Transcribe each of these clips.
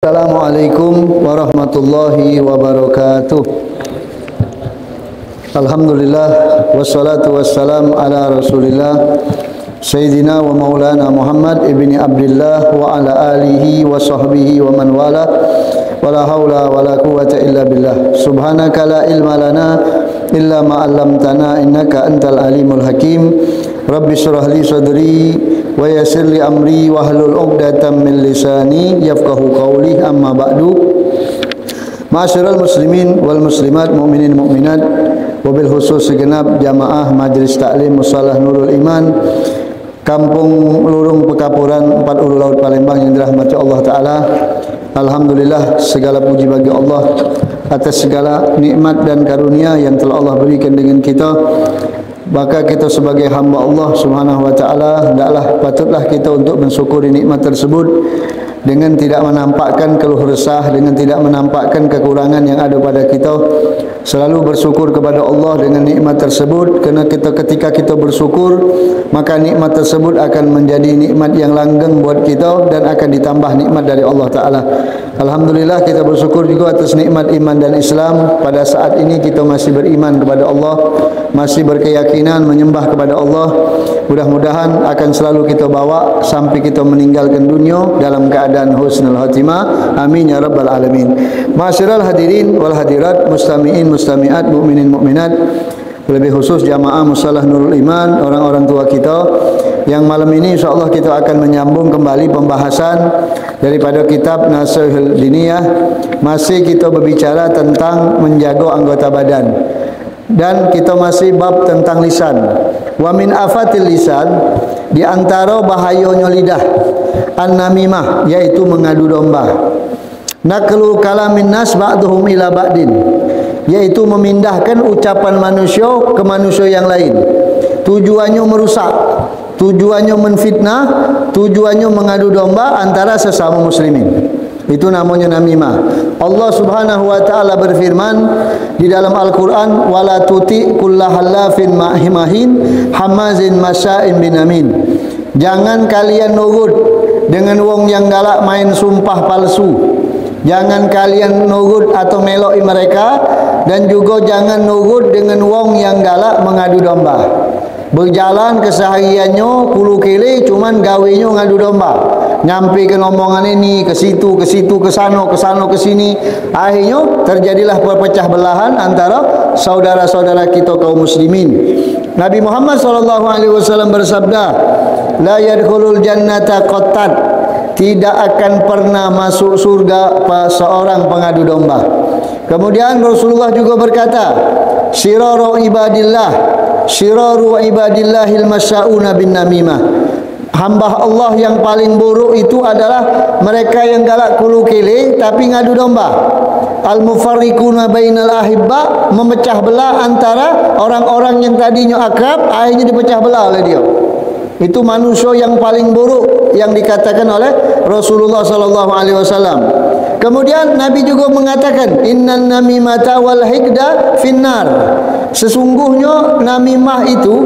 Assalamualaikum warahmatullahi wabarakatuh. Alhamdulillah wassalatu wassalam ala Rasulillah Sayyidina wa Maulana Muhammad ibni Abdullah wa ala alihi wa sahbihi wa man wala wala hawla wala quwwata illa billah. Subhanaka la ilma lana illa ma 'allamtana innaka antal alimul hakim. Rabbi shrah li sadri wa yassir li amri wahlul 'uqdatam min lisani yafqahu qawli. Amma ba'du. Ma'asyiral muslimin wal muslimat, mukminin mukminat, wabil khusus segenap jamaah Majelis Taklim Musalah Nurul Iman Kampung Lurung Pekapuran 4 Ulu Laut Palembang yang dirahmati Allah Ta'ala. Alhamdulillah, segala puji bagi Allah atas segala nikmat dan karunia yang telah Allah berikan dengan kita. Maka kita sebagai hamba Allah Subhanahu wa Ta'ala, hendaklah patutlah kita untuk mensyukuri nikmat tersebut dengan tidak menampakkan keluh resah, dengan tidak menampakkan kekurangan yang ada pada kita. Selalu bersyukur kepada Allah dengan nikmat tersebut, kerana ketika kita bersyukur, maka nikmat tersebut akan menjadi nikmat yang langgeng buat kita dan akan ditambah nikmat dari Allah Ta'ala. Alhamdulillah, kita bersyukur juga atas nikmat iman dan Islam. Pada saat ini kita masih beriman kepada Allah, masih berkeyakinan menyembah kepada Allah. Mudah-mudahan akan selalu kita bawa sampai kita meninggalkan dunia dalam keadaan husnul khatimah. Amin ya rabbal alamin. Ma'asyiral hadirin wal hadirat, mustami'in mustami'at, mukminin mukminat, lebih khusus jamaah Musalah Nurul Iman, orang-orang tua kita, yang malam ini insyaAllah kita akan menyambung kembali pembahasan daripada kitab Nasihul Diniyah. Masih kita berbicara tentang menjaga anggota badan, dan kita masih bab tentang lisan. Wa min afatil lisan, di antara bahayanya lidah, an-namimah, yaitu mengadu domba. Naqlu kalamin nas ba'duhum ila ba'din, yaitu memindahkan ucapan manusia ke manusia yang lain. Tujuannya merusak, tujuannya menfitnah, tujuannya mengadu domba antara sesama muslimin. Itu namanya namimah. Allah Subhanahu wa Ta'ala berfirman di dalam Al-Quran, wala tuti kullahallafin mahimahin hamazin masya'in binamin. Jangan kalian nurut dengan wong yang galak main sumpah palsu. Jangan kalian nurut atau meloi mereka, dan juga jangan nurut dengan wong yang galak mengadu domba. Berjalan kesehariannya kulu kele, cuman gawenya ngadu domba. Nyampe ke omongan ini, ke situ, ke sana, ke sini. Akhirnya terjadilah perpecah belahan antara saudara-saudara kita kaum muslimin. Nabi Muhammad SAW bersabda, la yadkhulul jannata qattat, tidak akan pernah masuk surga seorang pengadu domba. Kemudian Rasulullah juga berkata, syiraru ibadillahil masya'una bin namimah. Hamba Allah yang paling buruk itu adalah mereka yang galak kulu kele tapi ngadu domba. Al-mufarriquna bainal ahibba, memecah belah antara orang-orang yang tadinya akrab, akhirnya dipecah belah oleh dia. Itu manusia yang paling buruk yang dikatakan oleh Rasulullah SAW. Kemudian Nabi juga mengatakan, innan namimata wal hikda finnar. Sesungguhnya namimah itu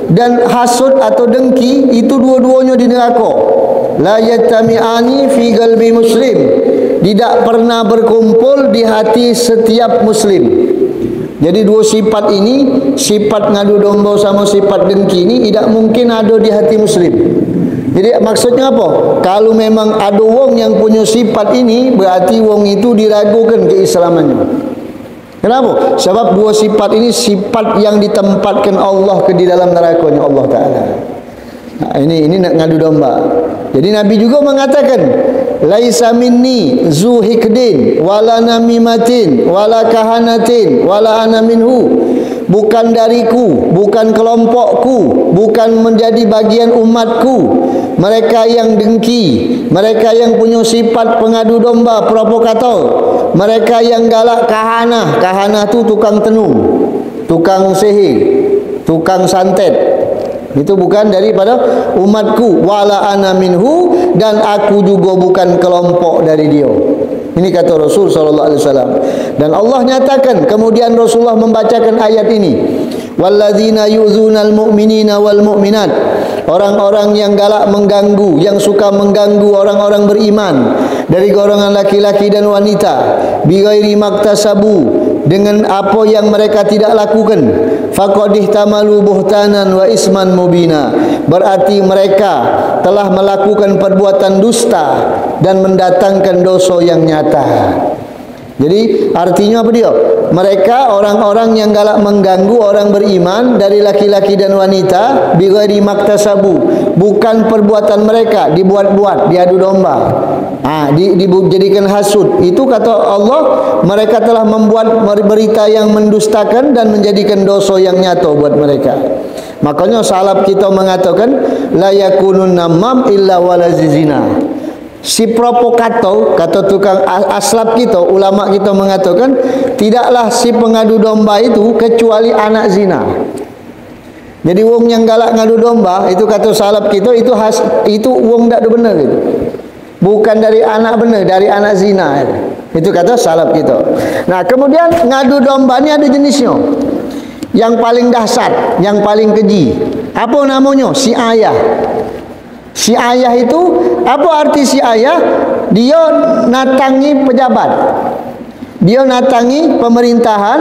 dan hasud atau dengki itu dua-duanya di neraka. La yattami'ani fi qalbi muslim, tidak pernah berkumpul di hati setiap muslim. Jadi dua sifat ini, sifat ngadu domba sama sifat dengki ini tidak mungkin ada di hati muslim. Jadi maksudnya apa? Kalau memang ada wong yang punya sifat ini, berarti wong itu diragukan keislamannya. Kenapa? Sebab dua sifat ini sifat yang ditempatkan Allah ke di dalam nerakanya Allah Ta'ala. Nah, ini nak ngadu domba. Jadi Nabi juga mengatakan, laisa minni zu hikdin wala namimatin wala kahanatin wala ana minhu. Bukan dariku, bukan kelompokku, bukan menjadi bagian umatku mereka yang dengki, mereka yang punya sifat pengadu domba, provokator, mereka yang galak kahana. Kahana itu tukang tenung, tukang sihir, tukang santet. Itu bukan daripada umatku. Wala ana minhu, dan aku juga bukan kelompok dari dia. Ini kata Rasul SAW. Dan Allah nyatakan, kemudian Rasulullah membacakan ayat ini, walladzina yu'zunal mu'minina wal mu'minat orang-orang yang galak mengganggu, yang suka mengganggu orang-orang beriman dari golongan laki-laki dan wanita, bighairi maktasabu, dengan apa yang mereka tidak lakukan, faqad ihtamalu buhtanan wa isman mubina, berarti mereka telah melakukan perbuatan dusta dan mendatangkan dosa yang nyata. Jadi artinya apa dia? Mereka orang-orang yang galak mengganggu orang beriman dari laki-laki dan wanita, bighairi maktasabu, bukan perbuatan mereka dibuat-buat, diadu domba, dijadikan hasud. Itu kata Allah, mereka telah membuat berita yang mendustakan dan menjadikan dosa yang nyata buat mereka. Makanya salaf kita mengatakan la yakunun namam illa walazizina. Si provokator, kata tukang aslab kita, ulama kita mengatakan, tidaklah si pengadu domba itu kecuali anak zina. Jadi wong yang galak ngadu domba itu, kata salaf kita, itu wong tak ada benar gitu. Bukan dari anak benar, dari anak zina. Itu kata salaf kita. Nah, kemudian ngadu domba ni ada jenisnya. Yang paling dahsyat, yang paling keji, apa namanya? Si ayah. Si ayah itu, apa arti si ayah? Dia natangi pejabat, dia natangi pemerintahan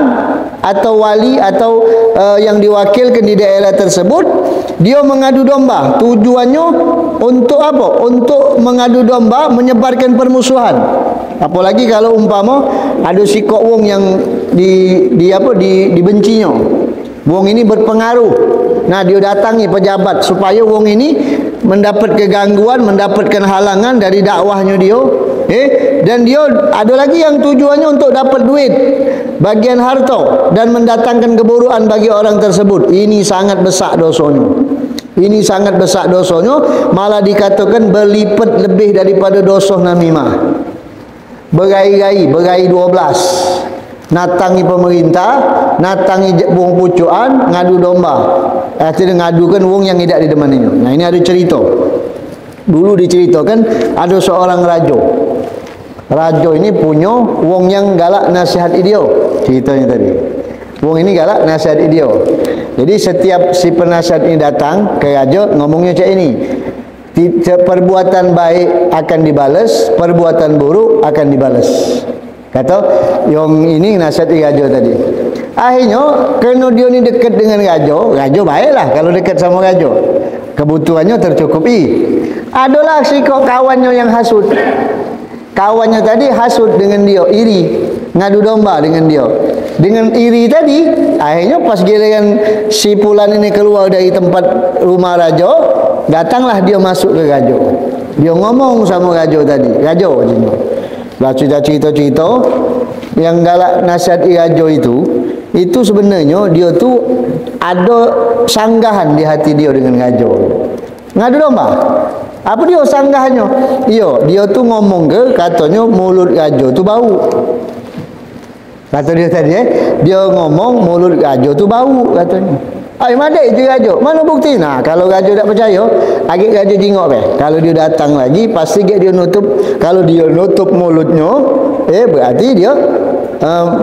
atau wali atau yang diwakilkan di daerah tersebut. Dia mengadu domba. Tujuannya untuk apa? Untuk mengadu domba, menyebarkan permusuhan. Apalagi kalau umpama ada si kok wong yang dibencinya. Wong ini berpengaruh. Nah, dia datangi pejabat supaya wong ini mendapat kegangguan, mendapatkan halangan dari dakwahnya dia. Dan dia ada lagi yang tujuannya untuk dapat duit, bagian harta, dan mendatangkan keburukan bagi orang tersebut. Ini sangat besar dosanya. Ini sangat besar dosanya, malah dikatakan berlipat lebih daripada dosa namimah. Berai-rai 12. Natangi pemerintah, natangi wong pucuan, ngadu domba. Artinya ngadukan wong yang tidak didemaninya. Nah, ini ada cerita. Dulu diceritakan ada seorang raja. Raja ini punya wong yang galak nasihat dia. Ceritanya tadi. Wong ini galak nasihat dia. Jadi setiap si penasihat ini datang ke raja, ngomongnya macam ini. Perbuatan baik akan dibalas, perbuatan buruk akan dibalas. Kata yang ini nasihat raja tadi. Akhirnya kerana dia ni dekat dengan raja baiklah kalau dekat sama raja, kebutuhannya tercukupi. Adalah si kawannya yang hasud. Kawannya tadi hasud dengan dia, iri, ngadu domba dengan dia. Dengan iri tadi, akhirnya pas giliran si pulan ini keluar dari tempat rumah raja, datanglah dia masuk ke raja. Dia ngomong sama raja tadi. Raja macam lah cerita-cerita yang galak nasihat raja itu sebenarnya dia tu ada sanggahan di hati dia dengan raja. Ngadu domba. Apa dia sanggahannya? Dia tu ngomong katanya mulut raja tu bau. Kata dia tadi dia ngomong mulut raja tu bau katanya. Madai je raja. Mana bukti? Nah, kalau raja tak percaya, agak raja jingok kalau dia datang lagi, pasti dia nutup. Kalau dia nutup mulutnya, berarti dia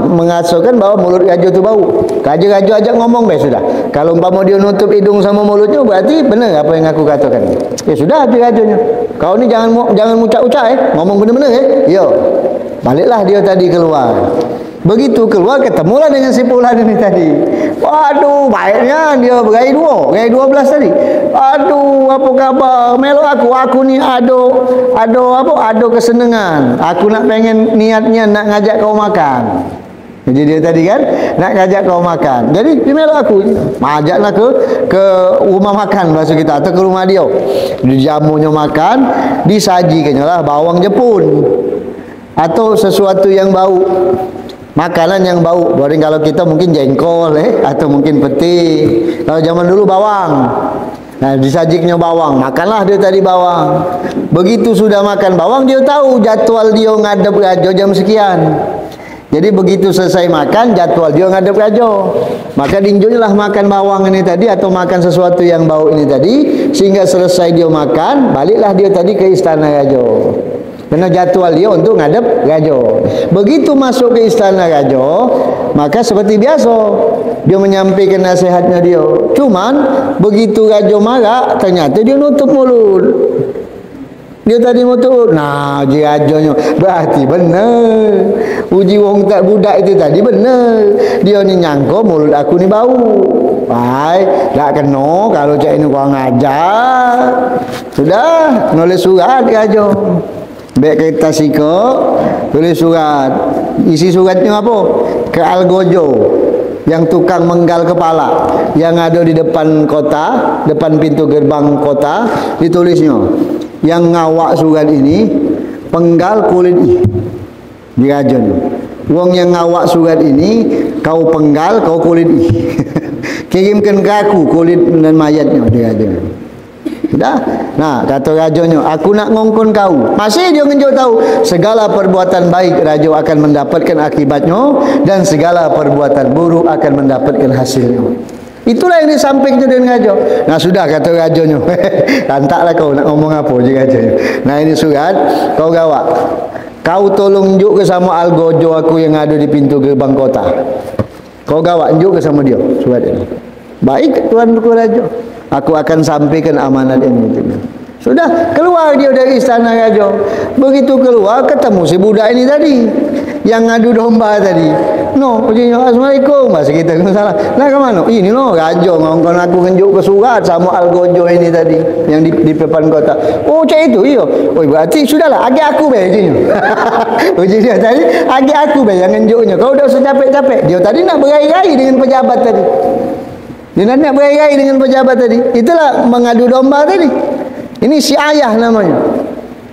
mengasalkan bahawa mulut raja tu bau. Raja-raja ajak ngomong sudah. Kalau umpama dia nutup hidung sama mulutnya, berarti benar apa yang aku katakan. Sudah hati rajanya. Kau ni jangan ucap-ucap ngomong benar-benar Baliklah dia tadi keluar. Begitu keluar ketemulah dengan si pulan ini tadi. Waduh, baiknya dia berai 12 tadi. Aduh, apa khabar? Melok aku ni ada kesenangan. Aku nak pengen niatnya nak ngajak kau makan. Jadi dia tadi kan nak ngajak kau makan. Jadi dia melok aku, ajaklah ke rumah makan bahasa kita atau ke rumah dia. Dijamunya makan, disajikannya lah bawang Jepun atau sesuatu yang bau. Makanan yang bau. Barang kalau kita mungkin jengkol atau mungkin peti. Kalau zaman dulu bawang. Nah, disajiknya bawang. Makanlah dia tadi bawang. Begitu sudah makan bawang, dia tahu jadwal dia ngadep raja jam sekian. Jadi begitu selesai makan, jadwal dia ngadep raja. Maka dinjunlah makan bawang ini tadi atau makan sesuatu yang bau ini tadi, sehingga selesai dia makan, baliklah dia tadi ke istana raja. Kena jadwal dia untuk ngadep raja. Begitu masuk ke istana raja, maka seperti biasa Dia menyampaikan nasihatnya dia. Cuman begitu raja marah, ternyata dia nutup mulut. Dia tadi mutup. Nah, je rajanya berarti benar. Uji wong tak budak itu tadi benar. Dia ni nyangka mulut aku ni bau. Baik, tak kena kalau cak ini kurang ajar. Sudah, nulis surat raja. Baik kereta sika, tulis surat. Isi suratnya apa? Ke Algojo, yang tukang menggal kepala, yang ada di depan kota, depan pintu gerbang kota, ditulisnya, yang ngawak surat ini penggal kulit dirajon. Wong yang ngawak surat ini kau penggal, kau kulit kirimkan ke aku kulit dan mayatnya dirajon. Dah. Nah, kata rajanya, aku nak ngongkon kau. Masih dia ngenjuk tahu segala perbuatan baik raja akan mendapatkan akibatnya dan segala perbuatan buruk akan mendapatkan hasilnya. Itulah yang disampaikan dengan raja. Nah, sudah kata rajanya. Lantaklah kau nak ngomong apa je rajanya. Nah, ini surat kau gawak. Kau tolong unjuk ke sama Algojo aku yang ada di pintu gerbang kota. Kau gawak unjuk ke sama dia surat ini. Baik tuanku raja. Aku akan sampaikan amanat ini. Sudah, keluar dia dari istana raja. Begitu keluar, ketemu si budak ini tadi, yang ngadu domba tadi. No, Assalamualaikum. Masa kita kena salah. Nah, ke mana? Ini no, raja ngongkon aku ngenjuk ke surat sama Algojo ini tadi, yang di depan kota. Oh, cak itu, iya. Oh, berarti sudahlah, agi aku bayar je. Uji dia tadi, agi aku bayar yang ngenjuknya. Kau dah usah capek-capek. Dia tadi nak berai-rai dengan pejabat tadi. Dia nak berai-rai dengan pejabat tadi. Itulah mengadu domba tadi. Ini si ayah namanya.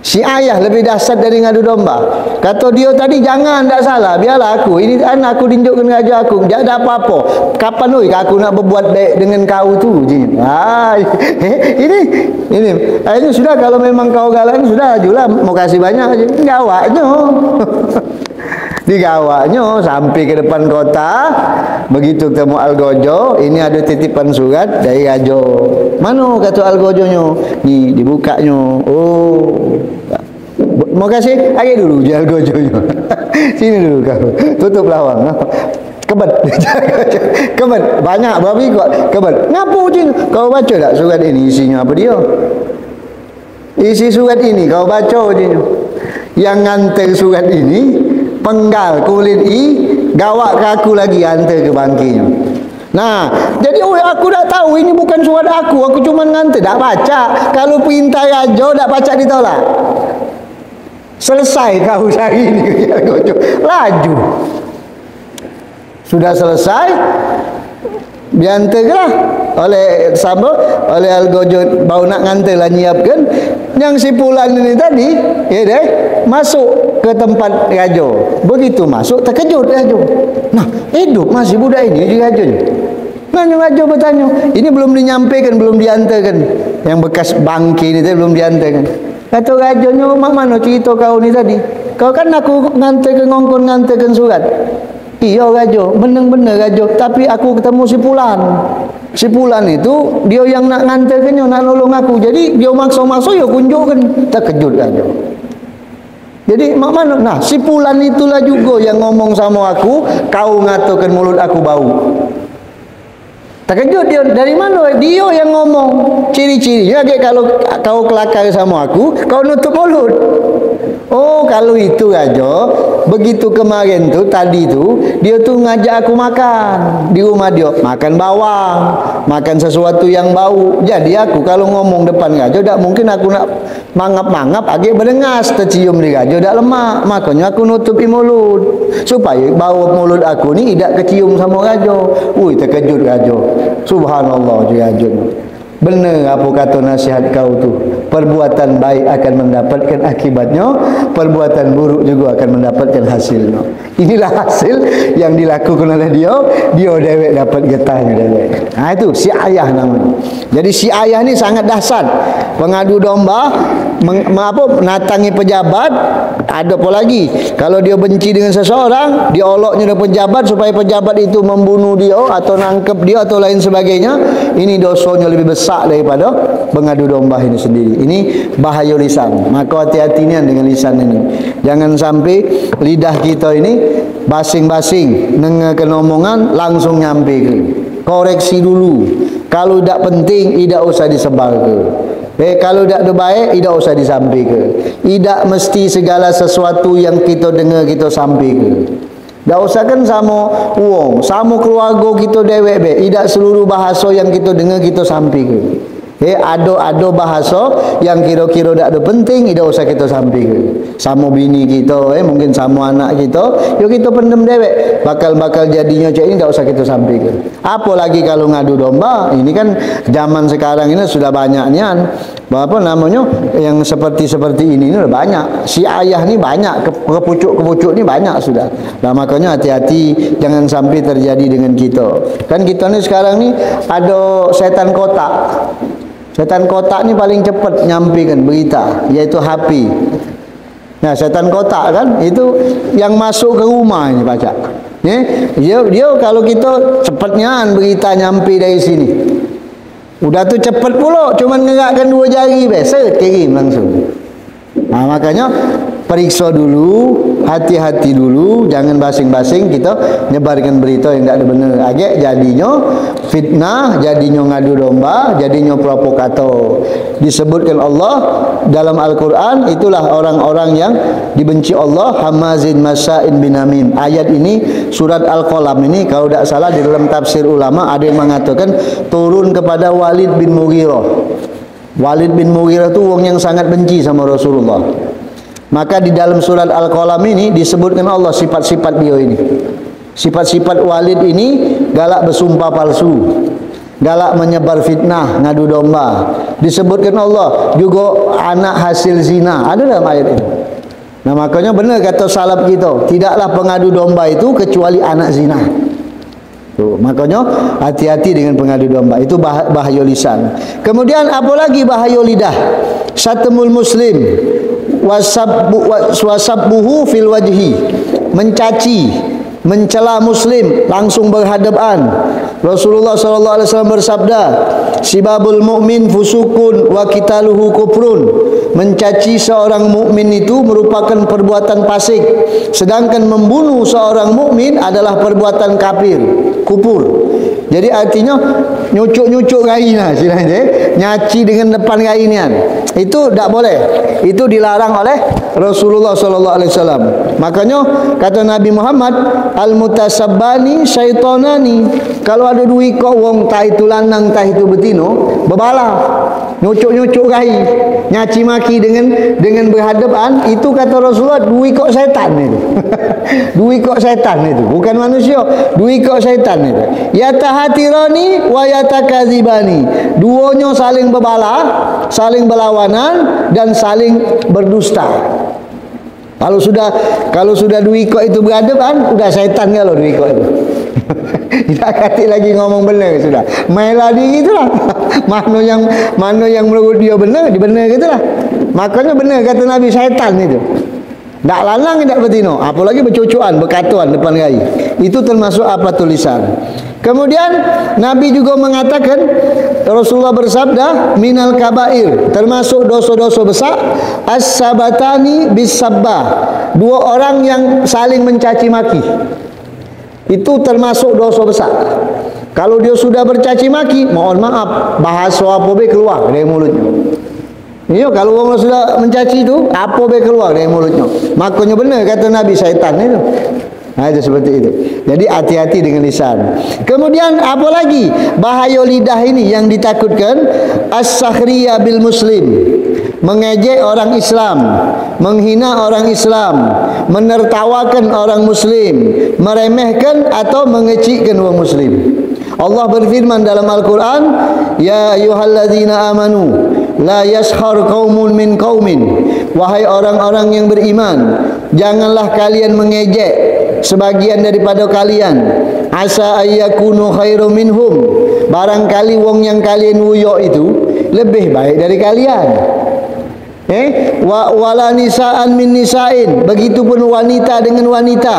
Si ayah lebih dahsyat dari ngadu domba. Kata dia tadi, jangan, tak salah, biarlah aku. Ini anak aku tunjukkan raja aku. Tak ada apa-apa. Kapan oi aku nak berbuat baik dengan kau tu? Ini sudah, kalau memang kau galak sudah ajulah, mau kasih banyak aja. Gawaknya. Digawaknya sampai ke depan kota. Begitu ketemu Algojo, ini ada titipan surat dari raja. Mana kata Algojonya? Ni dibukanya. Oh, mau kasih lagi dulu je Algojonya. Sini dulu kau, tutup lawang. Kebet. Kebet banyak babi kok. Kebet. Ngapu je? Kau baca tak surat ini isinya apa dia? Isi surat ini kau baca je. Yang ngantar surat ini penggal kulit gawak ke aku lagi, hantar ke bangkinya. Nah, jadi aku dah tahu ini bukan surat aku cuma ngantar, tak baca. Kalau perintah raja tak baca ditolak. Selesai kau hari ini. Laju. Sudah selesai, diantarlah oleh Sabo, oleh Algojo, bau nak ngantar lah nyiapkan. Yang si Pulan ini tadi, ya deh, masuk ke tempat raja. Begitu masuk, terkejut raja. Nah, hidup masih budak ini di raja. Nanya raja bertanya, ini belum dinyampaikan, belum diantarkan. Yang bekas bangki ini tadi belum diantarkan. Kata rajanya, mak mana cerita kau ni tadi? Kau kan aku ngantarkan, ngongkon ngantarkan surat. Iya raja, benar-benar raja. Tapi aku ketemu si Pulan. Si Pulan itu dia yang nak ngantarkannya, nak nolong aku. Jadi dia maksa-maksa ya kunjukkan. Terkejut raja. Jadi mak mana? Nah, si Pulan itulah juga yang ngomong sama aku, kau ngatakan mulut aku bau. Terkejut dia, dari mana? Dia yang ngomong. Ciri-cirinya kalau kau kelakar sama aku, kau nutup mulut. Oh, kalau itu raja, begitu kemarin tu, tadi tu, dia tu ngajak aku makan di rumah dia, makan bawang, makan sesuatu yang bau. Jadi aku kalau ngomong depan raja, tak mungkin aku nak mangap-mangap, agak berdengas, tercium di raja, tak lemak. Makanya aku nutupi mulut supaya bau mulut aku ni tidak kecium sama raja. Ui, terkejut raja. Subhanallah, dia raja. Benar apa kata nasihat kau tu. Perbuatan baik akan mendapatkan akibatnya, perbuatan buruk juga akan mendapatkan hasilnya. Inilah hasil yang dilakukan oleh dia. Dia dewek dapat getahnya dewek. Nah itu si ayah namanya. Jadi si ayah ni sangat dahsyat. Pengadu domba menatangi pejabat. Ada apa lagi? Kalau dia benci dengan seseorang, dia oloknya dengan pejabat supaya pejabat itu membunuh dia atau nangkep dia atau lain sebagainya. Ini dosanya lebih besar daripada mengadu domba ini sendiri. Ini bahaya lisan. Maka hati-hati dengan lisan ini. Jangan sampai lidah kita ini basing-basing dengarkan omongan langsung nyampe ke. Koreksi dulu. Kalau tidak penting, tidak usah disebar ke. Kalau tidak ada baik, tidak usah disampaikan. Tidak mesti segala sesuatu yang kita dengar kita sampaikan. Tak usah kan sama wong, sama keluarga kita dewek be. Tidak seluruh bahasa yang kita dengar kita sampaikan. Ada bahasa yang kira-kira tak ada penting, tidak usah kita sampaikan. Sama bini kita, mungkin sama anak kita, yuk kita pendem dewek. Bakal jadinya cak ini tak usah kita sampaikan. Apalagi kalau ngadu domba, ini kan zaman sekarang ini sudah banyaknya. Apa namanya yang seperti ini udah banyak. Si ayah ni banyak, kepucuk ni banyak sudah. Nah makanya hati-hati jangan sampai terjadi dengan kita. Kan kita ni sekarang ni ada setan kotak. Setan kotak ni paling cepat nyampaikan berita, iaitu HP. Nah, setan kotak kan itu yang masuk ke rumah ini baca. Dia kalau kita cepatnya berita nyampe dari sini. Udah tu cepat pula, cuman ngerakkan 2 jari biasa kirim langsung. Nah, makanya periksa dulu, hati-hati dulu, jangan basing-basing kita nyebarkan berita yang tidak ada benar. Agak jadinya fitnah, jadinya ngadu domba, jadinya provokator. Disebutkan Allah dalam Al-Quran, itulah orang-orang yang dibenci Allah, hamazin masya'in binamin. Ayat ini surat Al-Qalam ini kalau tidak salah di dalam tafsir ulama ada yang mengatakan turun kepada Walid bin Mughirah. Walid bin Mughirah itu orang yang sangat benci sama Rasulullah. Maka di dalam surat Al-Qalam ini disebutkan Allah sifat-sifat dia ini. Sifat-sifat Walid ini galak bersumpah palsu, galak menyebar fitnah, ngadu domba. Disebutkan Allah juga anak hasil zina. Ada dalam ayat ini. Nah makanya benar kata salaf kita, tidaklah pengadu domba itu kecuali anak zina. Tuh, makanya hati-hati dengan pengadu domba. Itu bahaya lisan. Kemudian apa lagi bahaya lidah? Satamul muslim wasabbuhu fil wajhi, mencaci, mencela muslim langsung berhadapan. Rasulullah sallallahu alaihi wasallam bersabda, sibabul mu'min fusukun wa qitaluhu kufrun. Mencaci seorang mukmin itu merupakan perbuatan fasik, sedangkan membunuh seorang mukmin adalah perbuatan kafir, kufur. Jadi artinya nyucuk-nyucuk gaina silahnya, nyaci dengan depan gainian. Itu tak boleh. Itu dilarang oleh Rasulullah sallallahu alaihi wasallam. Makanya kata Nabi Muhammad, al-mutasabbani syaitonani. Kalau ada dua ikut wong tah itu lanang tah itu betino, bebala. Nyucuk-nyucuk gai, nyaci maki dengan berhadapan, itu kata Rasulullah dua ikut syaitan itu. Dua ikut syaitan itu, bukan manusia, dua ikut syaitan itu. Yatahatirani wa yatakadzibani. Duanya saling berbala, saling berlawanan dan saling berdusta. Kalau sudah dua ikut itu berhadapan, udah syaitan kalau dua ikut itu. Tidak kati lagi ngomong benar sudah. Mainlah diri itulah. Mana yang menurut dia benar, dibenar gitulah. Makanya benar kata Nabi, syaitan itu. Tak lalang tak betino, apalagi bercucuan, berkatuan depan gai. Itu termasuk apa tulisan. Kemudian Nabi juga mengatakan, Rasulullah bersabda, minal kabair, termasuk dosa-dosa besar, as-sabatani bis-sabbah, dua orang yang saling mencaci maki. Itu termasuk dosa besar. Kalau dia sudah bercaci maki, mohon maaf, bahasa apa be keluar dari mulutnya. Iya, kalau orang sudah mencaci itu, apa be keluar dari mulutnya. Makanya benar kata Nabi, syaitan itu. Nah, itu seperti itu. Jadi hati-hati dengan lisan. Kemudian apa lagi bahaya lidah ini yang ditakutkan? As-sakhriyah bil muslim, mengejek orang Islam, menghina orang Islam, menertawakan orang muslim, meremehkan atau mengecikkan orang muslim. Allah berfirman dalam Al-Quran, ya ayyuhalladzina amanu la yaskhar qaumun min qaumin. Wahai orang-orang yang beriman, janganlah kalian mengejek sebagian daripada kalian. Asa ayyakunu khairum minhum, barangkali wong yang kalian wuyok itu lebih baik dari kalian. Wala nisaan min nisain, begitupun wanita dengan wanita,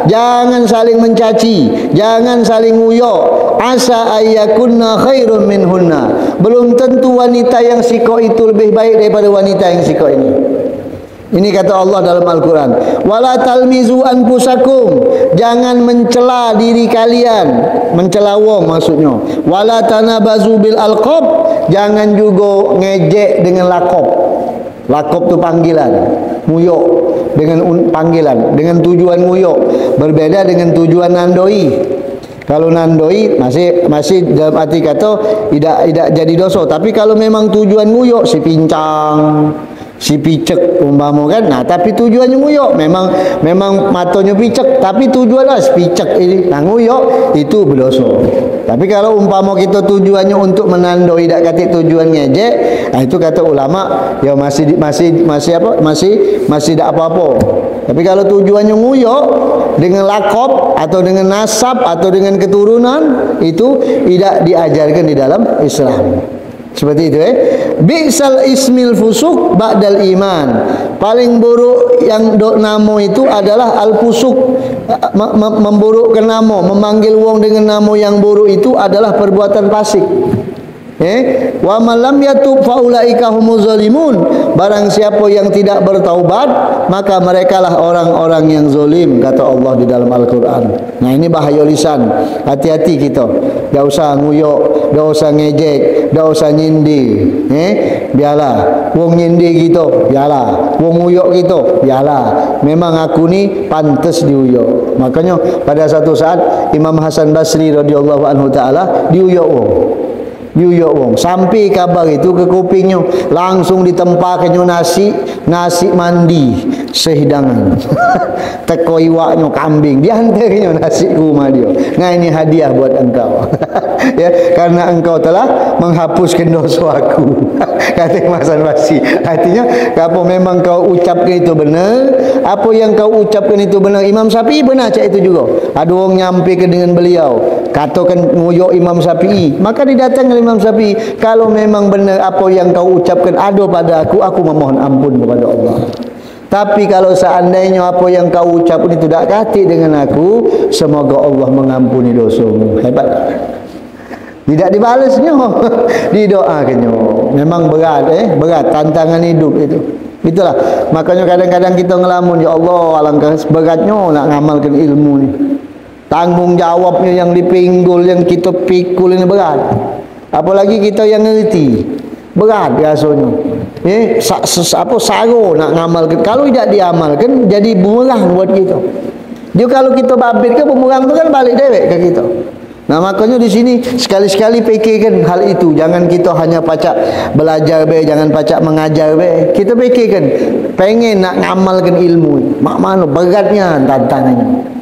jangan saling mencaci, jangan saling nguyok. Asa ayyakunna khairun minhunna, belum tentu wanita yang sikok itu lebih baik daripada wanita yang sikok ini. Ini kata Allah dalam Al-Quran. Wala talmizu anfusakum, jangan mencela diri kalian, mencela wong maksudnya. Wala tanabazu bil alqab, jangan juga ngejek dengan lakop. Lakop tu panggilan, nguyok dengan panggilan, dengan tujuan nguyok, berbeda dengan tujuan nandoi. Kalau nandoi masih dalam arti kata tidak jadi dosa. Tapi kalau memang tujuan nguyok, si pincang, si picek umpama kan, nah tapi tujuannya nguyok, memang matanya picek, tapi tujuannya si picek ini, nah nguyok itu berdosa. Tapi kalau umpama kita tujuannya untuk menandoi, tak kata tujuan ngejek, nah itu kata ulama ya masih tak apa-apa. Tapi kalau tujuannya nguyok dengan lakop atau dengan nasab atau dengan keturunan, itu tidak diajarkan di dalam Islam. Seperti itu Bi'sal ismil fusuk ba'dal iman. Paling buruk yang namo itu adalah al-fusuk, memburukkan namo, memanggil wong dengan namo yang buruk itu adalah perbuatan fasik. Wa man lam yatub fa ulaika humuz zalimun. Barang siapa yang tidak bertaubat, maka merekalah orang-orang yang zalim, kata Allah di dalam Al-Quran. Nah ini bahaya lisan. Hati-hati kita. Tak usah nguyok, tak usah ngejek, tak usah nyindir. Biarlah wong nyindir kita, biarlah wong nguyok kita, biarlah. Memang aku ni pantas diuyok. Makanya pada satu saat Imam Hasan Basri radhiyallahu anhu taala diuyok wong. Diuyok wong, sampai kabar itu ke kupingnya, langsung ditempahkannya nasi mandi sehidangan. Teko iwaknya kambing, diantarnya nasi ke rumah dia. Nah ini hadiah buat engkau. Ya, karena engkau telah menghapuskan dosa aku. Kata Hasan Basri. Artinya apa memang kau ucapkan itu benar, apa yang kau ucapkan itu benar. Imam Syafi'i benar cak itu juga. Ada orang nyampe ke dengan beliau, katakan nguyok Imam Syafi'i, maka didatang Imam Syafi'i, kalau memang benar apa yang kau ucapkan ada pada aku memohon ampun kepada Allah. Tapi kalau seandainya apa yang kau ucapkan itu tak kati dengan aku, semoga Allah mengampuni dosamu. Hebat. Tidak dibalasnya, didoakannya. Memang berat, berat tantangan hidup itu. Itulah makanya kadang-kadang kita ngelamun, ya Allah alangkah beratnya nak ngamalkan ilmu ni. Tanggung jawabnya yang dipinggul, yang kita pikul ini berat. Apalagi kita yang ngerti, berat rasanya. Saro nak ngamalkan. Kalau tidak diamalkan, jadi bumerang buat kita. Dia kalau kita babit ke bumerang tu kan balik dewek ke kita. Nah makanya di sini sekali-sekali fikirkan hal itu. Jangan kita hanya pacak belajar be, jangan pacak mengajar be. Kita fikirkan, pengen nak ngamalkan ilmu. Mak mana beratnya tantangannya.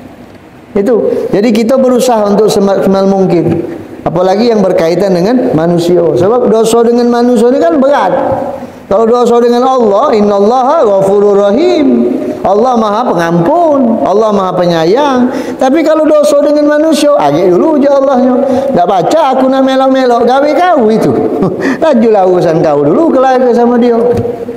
Itu. Jadi kita berusaha untuk semaksimal mungkin. Apalagi yang berkaitan dengan manusia. Sebab dosa dengan manusia ini kan berat. Kalau dosa dengan Allah, innallaha ghafurur rahim. Allah Maha Pengampun, Allah Maha Penyayang. Tapi kalau dosa dengan manusia, agak dulu je Allahnya. Tak baca aku nak melok-melok gawe kau itu. Lajulah urusan kau dulu kelak sama dia.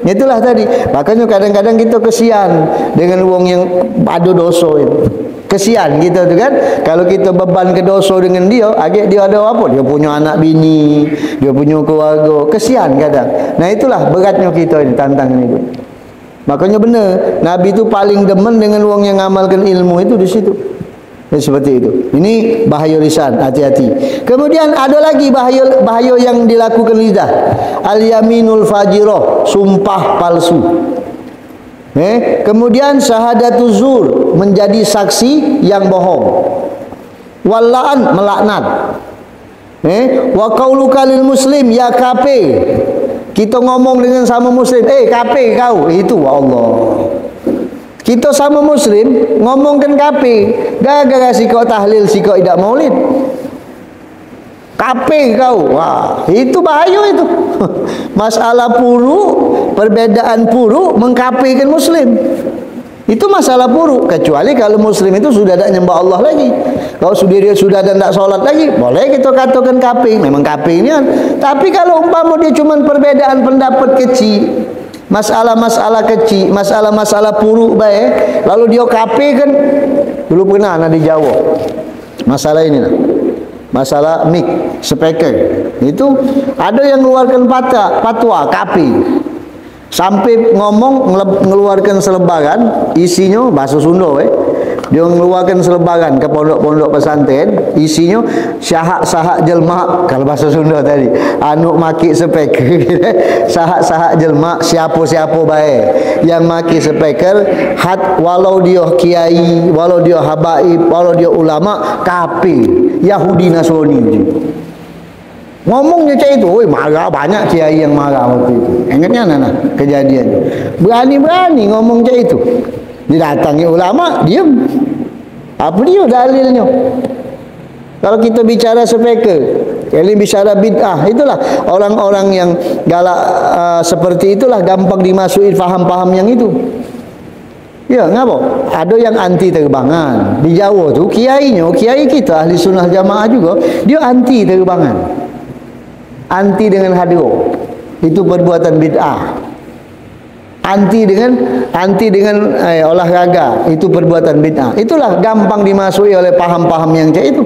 Itulah tadi. Makanya kadang-kadang kita kesian dengan wong yang ada dosa itu. Kesian kita tu kan. Kalau kita beban ke dosa dengan dia, agak dia ada apa? Dia punya anak bini, dia punya keluarga. Kesian kadang. Nah itulah beratnya kita ini, tantangan itu. Makanya benar, Nabi itu paling demen dengan orang yang ngamalkan ilmu itu di situ. Seperti itu. Ini bahaya lisan, hati-hati. Kemudian ada lagi bahaya yang dilakukan lidah. Al-yaminul fajirah, sumpah palsu. Kemudian syahadatuz zur, menjadi saksi yang bohong. Wallaan, melaknat. Wa qauluka lil muslim ya kafir. Kita ngomong dengan sama muslim, kafir kau, itu Allah. Kita sama muslim ngomongkan kafir, gara-gara sikok tahlil, sikok tidak maulid. Kafir kau. Wah, itu bahaya itu. Masalah puruk, perbedaan puruk mengkafirkan muslim. Itu masalah buruk, kecuali kalau muslim itu sudah tak nyembah Allah lagi. Kalau dia sudah tak solat lagi, boleh kita katakan kafir. Memang kafir ini kan. Tapi kalau umpama dia cuma perbedaan pendapat kecil, masalah-masalah kecil, masalah-masalah puruk baik, lalu dia kape kan. Dulu pernah ada di Jawa masalah ini lah, masalah mic speaker itu ada yang mengeluarkan fatwa kape, sampai ngomong ngeluarkan selebaran isinya bahasa Sunda dia mengeluarkan selebaran ke pondok-pondok pesantren, isinya sahak-sahak jelma, kalau bahasa Sunda tadi anu maki speaker sahak-sahak jelma siapa-siapa baik yang maki speaker walau dia kiai, walau dia habaib, walau dia ulama, kafir Yahudi Nasrani. Ngomongnya macam itu, marah banyak kiai yang marah waktu itu. Ingatnya nana kejadian. Berani-berani ngomong macam itu. Didatangi ulama, diam. Apa dia dalilnya? Kalau kita bicara speaker, ini bicara bid'ah, itulah orang-orang yang galak seperti itulah gampang dimasuki faham-faham yang itu. Ya, ngapa? Ada yang anti terbangan. Di Jawa tu kiainya, kiai kita ahli sunnah jamaah juga, dia anti terbangan. Anti dengan hadro. Itu perbuatan bid'ah. Anti dengan olahraga, itu perbuatan bid'ah. Itulah gampang dimasuki oleh paham-paham yang macam itu.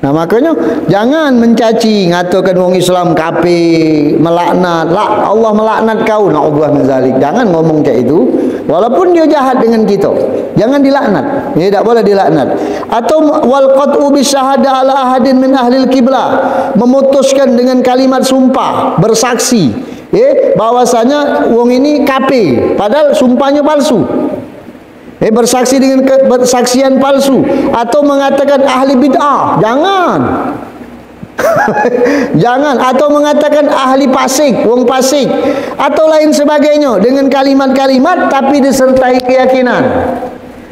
Nah makanya jangan mencaci, ngatakan wong Islam kafir, melaknat, Allah melaknat kau, naudzubillah min zalik. Jangan ngomong kayak itu. Walaupun dia jahat dengan kita, jangan dilaknat. Dia tidak boleh dilaknat. Atau wal qat'u bisyahada ala ahadin min ahlil qiblah, memutuskan dengan kalimat sumpah, bersaksi, bahwasanya wong ini kafir, padahal sumpahnya palsu. Bersaksi dengan bersaksian palsu, atau mengatakan ahli bid'ah, jangan. Jangan, atau mengatakan ahli fasik, wong fasik, atau lain sebagainya dengan kalimat-kalimat tapi disertai keyakinan.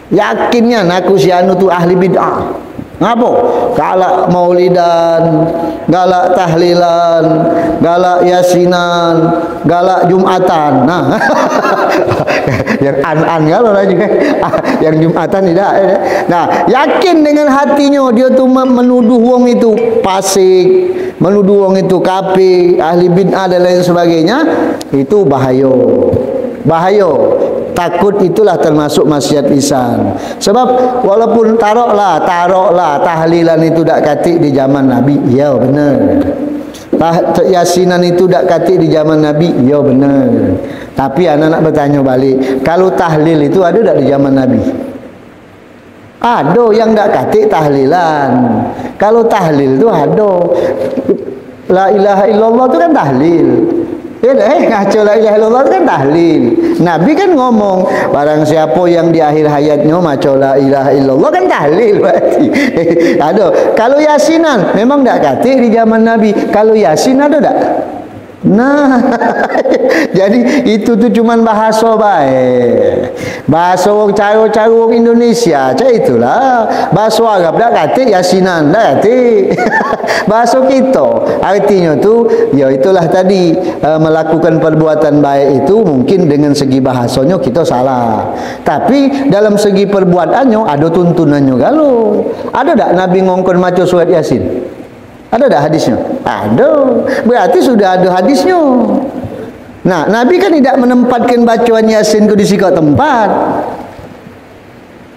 Yakinnya aku si anu tu ahli bid'ah. Ngapa? Galak maulidan, galak tahlilan, galak yasinan, galak jumatan. Nah, yang an-an kalau juga, yang jumatan tidak. Nah, yakin dengan hatinya dia tu menuduh wong itu fasik, menuduh wong itu kafir, ahli bid'ah dan lain sebagainya, itu bahaya. Bahaya. Takut itulah termasuk maksiat lisan. Sebab walaupun taroklah tahlilan itu dak katik di zaman Nabi, ya benar. Yasinan itu dak katik di zaman Nabi, ya benar. Tapi anak nak bertanya balik, kalau tahlil itu ada tak di zaman Nabi? Ada yang dak katik tahlilan. Kalau tahlil itu ada. La ilaha illallah itu kan tahlil. Ngaco la ilaha illallah kan tahlil. Nabi kan ngomong, barang siapa yang di akhir hayatnya maco la ilaha illallah kan tahlil berarti. Ada. Kalau yasinan memang tak kati di zaman Nabi. Kalau yasin ada tak? Nah, jadi itu tu cuman bahasa baik. Bahasa wong cara-cara wong Indonesia, macam itulah. Bahasa Arab dak kati yasinan, dak kati. Bahasa kita artinya tu ya itulah tadi, melakukan perbuatan baik itu mungkin dengan segi bahasanya kita salah, tapi dalam segi perbuatannya ada tuntunannya. Kalau ada tak Nabi ngongkon maca surat Yasin? Ada tak hadisnya? Ada. Berarti sudah ada hadisnya. Nah, Nabi kan tidak menempatkan bacaan Yasin ke di sikap tempat.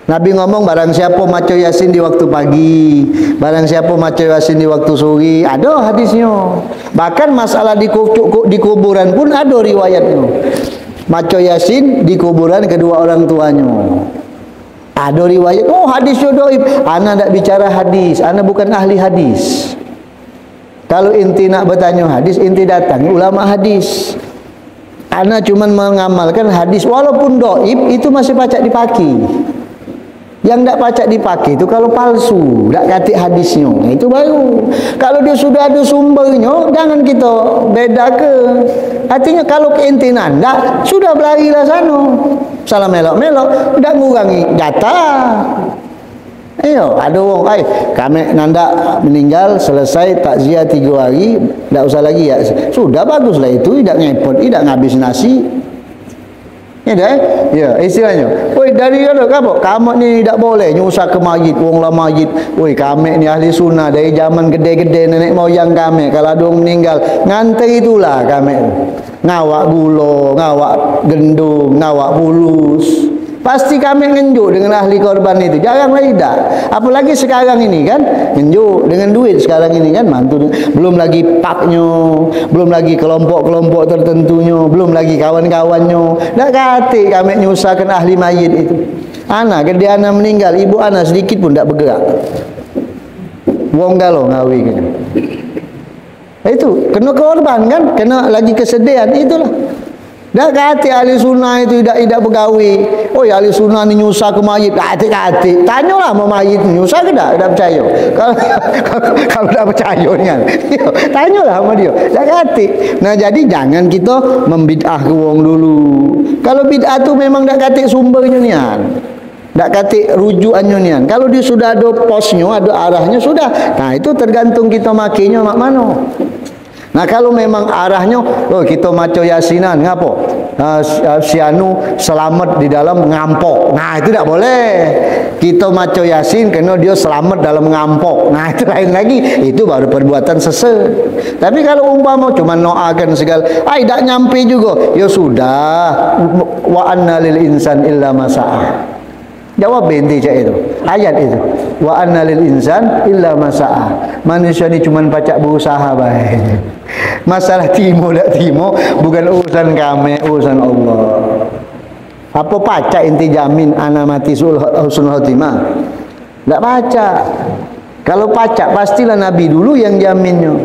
Nabi ngomong barang siapa maca Yasin di waktu pagi, barang siapa maca Yasin di waktu sore, ada hadisnya. Bahkan masalah di kuburan pun ada riwayatnya. Maca Yasin di kuburan kedua orang tuanya. Ada riwayat. Oh, hadisnya dhaif. Ana tak bicara hadis, ana bukan ahli hadis. Kalau inti nak bertanya hadis, inti datang ulama hadis. Ana cuma mengamalkan hadis walaupun dhaif itu masih pacak dipakai. Yang tak pacak dipakai itu kalau palsu, tak katik hadisnya, itu baru. Kalau dia sudah ada sumbernya, jangan kita beda ke. Artinya kalau keintinan, tak sudah berlarilah sana. Salah melok-melok, tak ngurangi data. Ayo, ada orang, kami nanda meninggal, selesai takziah 3 hari, tak usah lagi ya. Sudah baguslah itu, tidak ngepot, tidak ngabis nasi. Ya, istilahnya. Woi, dari mana kamu? Kamu ni tak boleh nyusah ke masjid, wong lah masjid. Woi, kami ni ahli sunnah dari zaman gede-gede nenek moyang kami. Kalau ada orang meninggal, ngantai itulah kami. ngawak gula, ngawak gendung, ngawak bulus. Pasti kami ngenjuk dengan ahli korban itu. Jaranglah tidak. Apalagi sekarang ini kan, ngenjuk dengan duit sekarang ini kan, mantu. Belum lagi paknya, belum lagi kelompok-kelompok tertentunya, belum lagi kawan-kawannya. Tak kata kami nyusahkan ahli mayit itu. Anak, ketika anak meninggal, ibu anak sedikit pun tak bergerak. Wong galau ngawi gitu. Itu kena korban kan, kena lagi kesedihan itulah. Dah kata ahli sunnah itu tidak bergawi. Oh ya, ahli sunnah ni nyusah ke mayit. Kata-kata. Tanyalah sama mayit nyusah ke tak? Tak percaya. Kalau tak percaya ni kan. Tanyalah sama dia. Dah kata. Nah jadi jangan kita membid'ah ke wong dulu. Kalau bid'ah tu memang dah kata sumbernya ni kan. Tak kata rujukannya ni kan. Kalau dia sudah ada posnya, ada arahnya, sudah. Nah itu tergantung kita makinya mak mana. Nah kalau memang arahnya, oh kita maco yasinan, ngapo? Si anu selamat di dalam ngampok. Nah itu tak boleh. Kita maco yasin kerana dia selamat dalam ngampok. Nah itu lain lagi. Itu baru perbuatan sesat. Tapi kalau umpama cuma noakan segala, tak nyampe juga. Ya sudah. Wa anna lil insan illa masa'a. Jawab binti cak itu. Ayat itu. Wa anna lil insan illa masa'a. Manusia ni cuma pacak berusaha baik. Masalah timo tak timo bukan urusan kami, urusan Allah. Apa pacak inti jamin ana mati husnul khotimah? Tak pacak. Kalau pacak pastilah Nabi dulu yang jaminnya.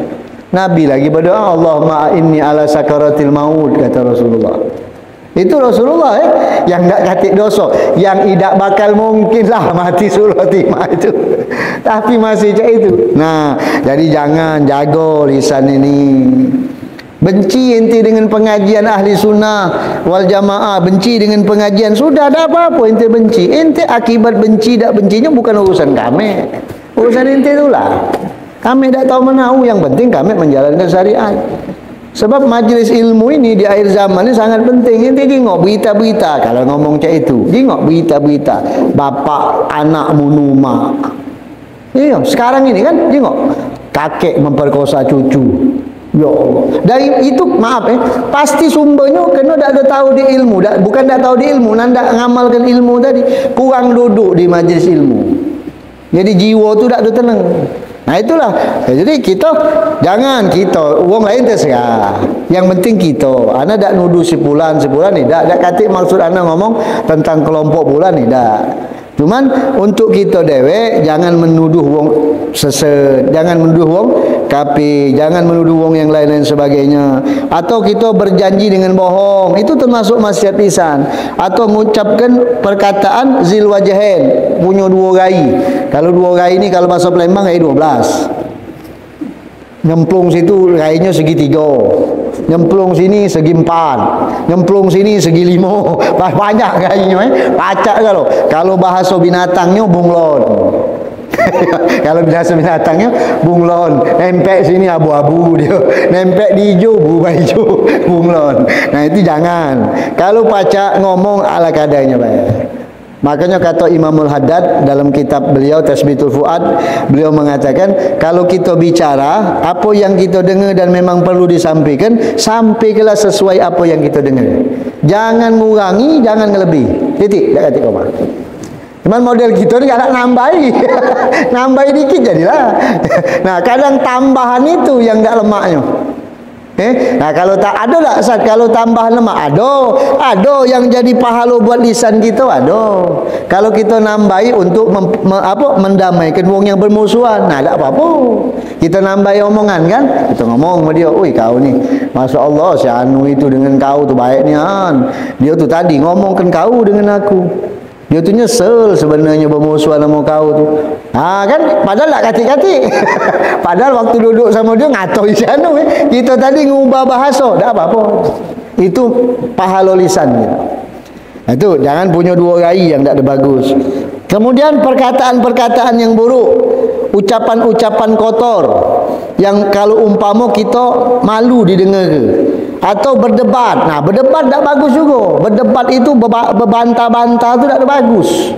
Nabi lagi berdoa, Allahumma inni ala sakaratil maut, kata Rasulullah. Itu Rasulullah yang tak katik dosa, yang tidak bakal mungkin lah mati sul khotimah itu. Tapi masih cak itu. Nah, jadi jangan jaga lisan ini. Benci ente dengan pengajian ahli sunnah wal jamaah, benci dengan pengajian, sudah ada apa-apa ente benci. Ente akibat benci tak bencinya bukan urusan kami. Urusan ente itulah. Kami tak tahu menahu, yang penting kami menjalankan syariat. Sebab majlis ilmu ini di akhir zaman ini sangat penting. Ente tengok berita-berita, kalau ngomong cak itu, tengok berita-berita bapak anak bunuh mak. Iya, sekarang ini kan tengok kakek memperkosa cucu. Ya Allah. Dari itu maaf pasti sumbernya kena tak ada tahu di ilmu, bukan tak tahu di ilmu, nanda ngamalkan ilmu tadi, kurang duduk di majlis ilmu. Jadi jiwa tu tak ada tenang. Nah itulah. Jadi kita jangan wong lain terserah. Yang penting kita. Ana dak nuduh si fulan ni, dak kata maksud ana ngomong tentang kelompok fulan ni, dak. Cuman untuk kita dewek jangan menuduh wong sesat, jangan menuduh wong kafir, jangan menuduh wong yang lain-lain sebagainya. Atau kita berjanji dengan bohong, itu termasuk maksiat lisan. Atau mengucapkan perkataan zil wajhain, punya dua rai. Kalau dua rai ini kalau bahasa Palembang rai 12. Nyemplung situ rainya segi 3, nyemplung sini segi 4, nyemplung sini segi 5. Banyak rainya pacak. Kalau bahasa binatangnya bunglon. Kalau bahasa binatangnya bunglon, nempel sini abu-abu dia, nempel di hijau berubah hijau, bunglon. Nah itu jangan. Kalau pacak ngomong ala kadarnya baik. Makanya kata Imamul Haddad dalam kitab beliau Tasbitul Fuad, beliau mengatakan kalau kita bicara apa yang kita dengar dan memang perlu disampaikan, sampaikanlah sesuai apa yang kita dengar. Jangan mengurangi, jangan lebih. Titik, tak kata koma. Cuman model kita ni nak nambahi. Nambahi dikit jadilah. Nah, kadang tambahan itu yang tak lemaknya. Nah kalau tak ada tak Ustaz, kalau tambah lemak ada yang jadi pahala buat lisan kita, ada. Kalau kita nambahi untuk mendamaikan wong yang bermusuhan, nah tak apa-apa. Kita nambahi omongan kan, kita ngomong sama dia, "Oi kau ni, masya-Allah si anu itu dengan kau tu baik ni kan. Dia tu tadi ngomongkan kau dengan aku. Dia tu nyesel sebenarnya bermusuhan sama kau tu." Kan padahal tak katik-katik. Padahal waktu duduk sama dia ngatur isi anu kita tadi ngubah bahasa, tak apa-apa. Itu pahala lisan gitu. Itu jangan punya dua rai yang tak ada bagus. Kemudian perkataan-perkataan yang buruk, ucapan-ucapan kotor yang kalau umpama kita malu didengar. Atau berdebat. Nah, berdebat tak bagus juga. Berdebat itu berbantah-bantah itu tak ada bagus.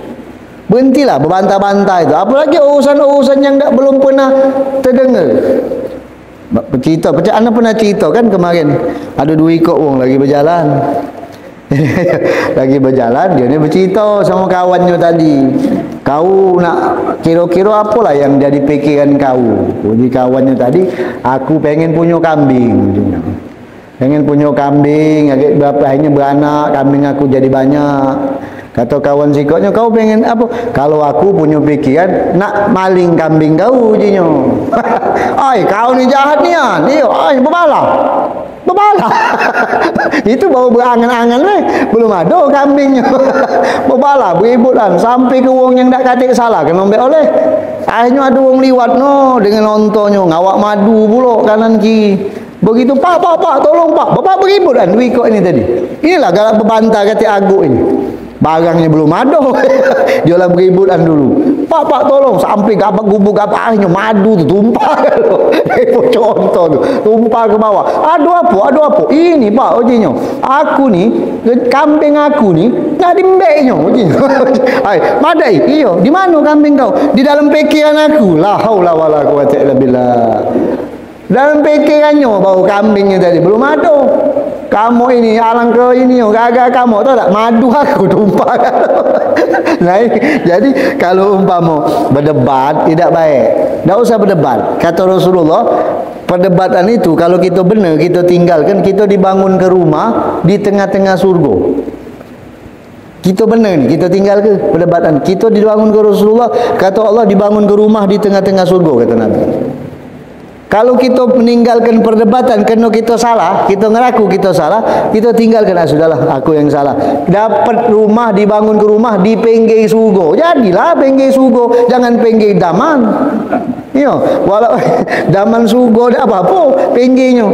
Berhentilah berbantah-bantah itu. Apalagi urusan-urusan yang belum pernah terdengar. Cerita, macam anda pernah cerita kan kemarin ada 2 ekor orang lagi berjalan. Lagi berjalan, dia ni bercerita sama kawannya tadi. Kau nak kira-kira apalah yang jadi fikiran kau? Jadi kawannya tadi, aku pengen punya kambing. Pengen punya kambing, agak berapa hanya beranak, kambing aku jadi banyak. Kata kawan sikotnya, kau pengen apa? Kalau aku punya fikiran nak maling kambing kau jinyo. Ai, kau ni jahat ni ah. Dia, ai berbala. Berbala. Itu baru berangan-angan weh. Belum ada kambingnya. Berbala, beributan sampai ke wong yang dak katik salah kena ambil oleh. Akhirnya ada wong liwat no dengan ontonnya ngawak madu pula kanan kiri. Begitu pak tolong pak. Bapak beributan 2 ekor ini tadi. Inilah galak berbantah kata aguk ini. Barangnya belum ada. Dia lah beributan dulu. Pak tolong sampai gabak gubuk gabak akhirnya madu tu tumpah kalau. Contoh tu tumpah ke bawah. Ada apa? Ini pak ojinya. Aku ni kambing aku ni nak dimbeknya ojinya. Hai, madai. Iyo, di mana kambing kau? Di dalam pikiran aku. La haula wala quwata illa billah. Dalam pikirannya bau kambingnya tadi belum ada. Kamu ini alangkah ini gagal kamu tahu tak madu aku tumpah. Nah, jadi kalau umpama berdebat tidak baik. Tak usah berdebat. Kata Rasulullah, perdebatan itu kalau kita benar kita tinggalkan, kita dibangun ke rumah di tengah-tengah surga. Kita benar ni, kita tinggal ke perdebatan. Kita dibangun ke Rasulullah, kata Allah dibangun ke rumah di tengah-tengah surga kata Nabi. Kalau kita meninggalkan perdebatan kerana kita salah, kita ngeraku kita salah, kita tinggalkan, sudahlah aku yang salah. Dapat rumah, dibangun ke rumah di pinggir surga. Jadilah pinggir surga, jangan pinggir daman. Ya, walau daman surga dak apa-apa pinggirnya.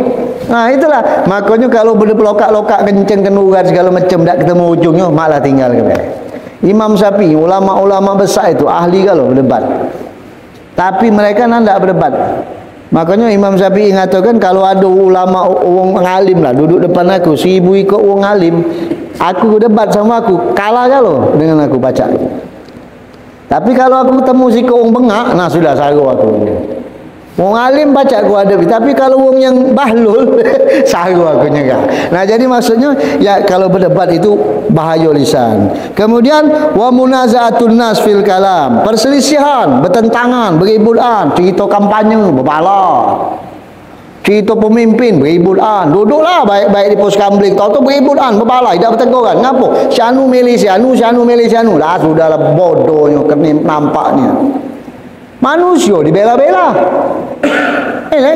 Nah, itulah. Makanya kalau berlokak-lokak kenceng kenurat segala macam dak ketemu ujungnya, malah tinggal ke. Imam Syafi'i, ulama-ulama besar itu ahli kalau berdebat. Tapi mereka nak berdebat. Makanya Imam Syafi'i mengatakan kalau ada ulama orang alim lah duduk depan aku, 1000 ekor orang alim, aku debat sama aku, kalah kalau dengan aku baca. Tapi kalau aku ketemu si orang bengak, nah sudah saru aku. Orang alim baca aku ada, tapi kalau orang yang bahlul saru aku nyegah. Nah, jadi maksudnya ya kalau berdebat itu bahaya lisan. Kemudian wa munazaatun nas fil kalam, perselisihan, bertentangan, beributan, cerita kampanye berbala. Cerita pemimpin beributan, duduklah baik-baik di pos kamling, tahu-tahu beributan, berbalai, tidak berteguran. Ngapa? Syanu milih syanu, lah sudahlah bodohnya nampaknya. Manusia dibela-bela.